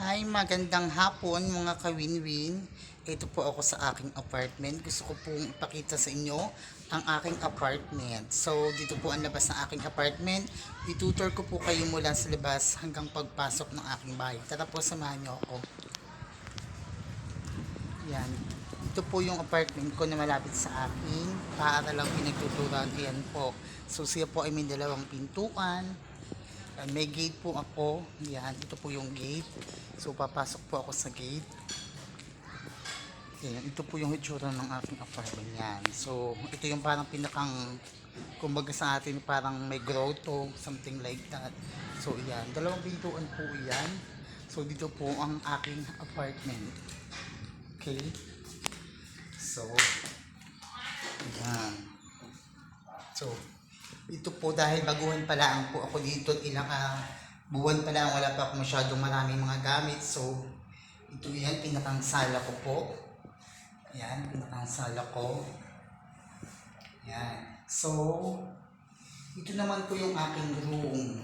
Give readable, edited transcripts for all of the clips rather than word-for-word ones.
Hi, magandang hapon mga kawinwin. Ito po ako sa aking apartment. Gusto ko pong ipakita sa inyo ang aking apartment. So, dito po ang labas ng aking apartment. Itutur ko po kayo mula sa labas hanggang pagpasok ng aking bahay. Tara po, samahan niyo ako. Yan. Ito po yung apartment ko na malapit sa akin. Para lang pinagtuturan. Ayan po. So, siya po ay may dalawang pintuan. May gate po ako. Yan, ito po yung gate. So, papasok po ako sa gate. Yan, ito po yung itsura ng aking apartment. Yan. So, ito yung parang pinakang, kumbaga sa atin, parang may grotto, something like that. So, yan. Dalawang pintuan po yan. So, dito po ang aking apartment. Okay? So, yan. So, ito po dahil baguhan pa lang po ako dito, ilang buwan pa lang, wala pa ako masyadong maraming mga gamit. So, ito yan, pinakang sala ko po. Yan, pinakang sala ko. Yan. So, ito naman po yung aking room.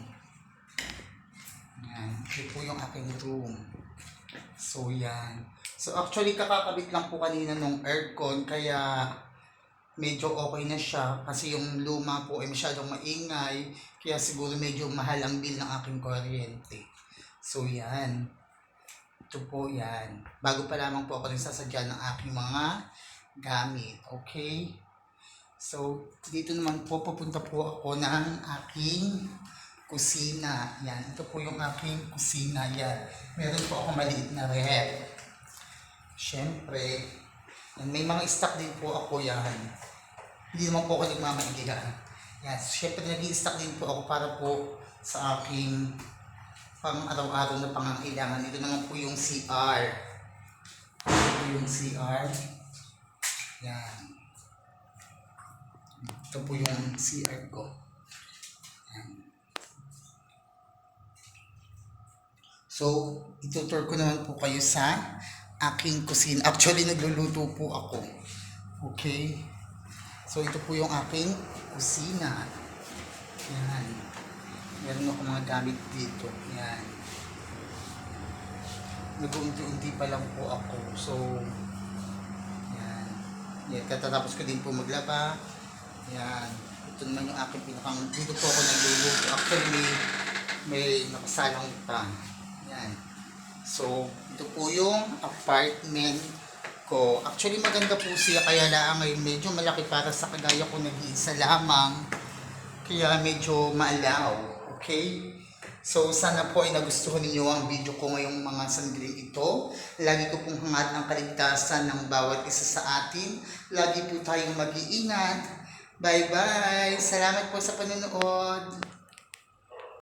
Yan, ito po yung aking room. So, yan. So, actually, kakakabit lang po kanina nung aircon, kaya medyo okay na siya kasi yung luma po ay masyadong maingay, kaya siguro medyo mahal ang bill ng aking kuryente. So yan, ito po yan, bago pa lamang po ako nagsasadya ng aking mga gamit. Okay, so dito naman po pupunta po ako ng aking kusina. Yan, ito po yung aking kusina. Yan, meron po ako maliit na ref. Syempre, may mga stock din po ako yan. Hindi naman po ako nagmamaigihan. Yan. Siyempre nag-i-stock din po ako para po sa aking pang araw-araw na pangangailangan. Ito naman po yung CR. Ito po yung CR. Yan. Ito po yung CR ko. Yan. So, itutur ko naman po kayo sa aking kusina. Actually, nagluluto po ako. Okay? So, ito po yung aking kusina. Yan. Meron ako mga gamit dito. Yan. Nag-unti-unti pa lang po ako. So, yan. Yan. Katatapos ko din po maglaba. Yan. Ito naman yung aking pinakang, dito po ako nagluluto. Actually, may nakasalang pa. Yan. So, ito po yung apartment ko. Actually, maganda po siya, kaya lang ngayon medyo malaki para sa kagaya ko, nag-iisa lamang. Kaya medyo maalaw. Okay? So, sana po ay nagustuhan ninyo ang video ko ngayong mga sandaling ito. Lagi ko pong hangad ang kaligtasan ng bawat isa sa atin. Lagi po tayong mag-iingat. Bye-bye! Salamat po sa panonood!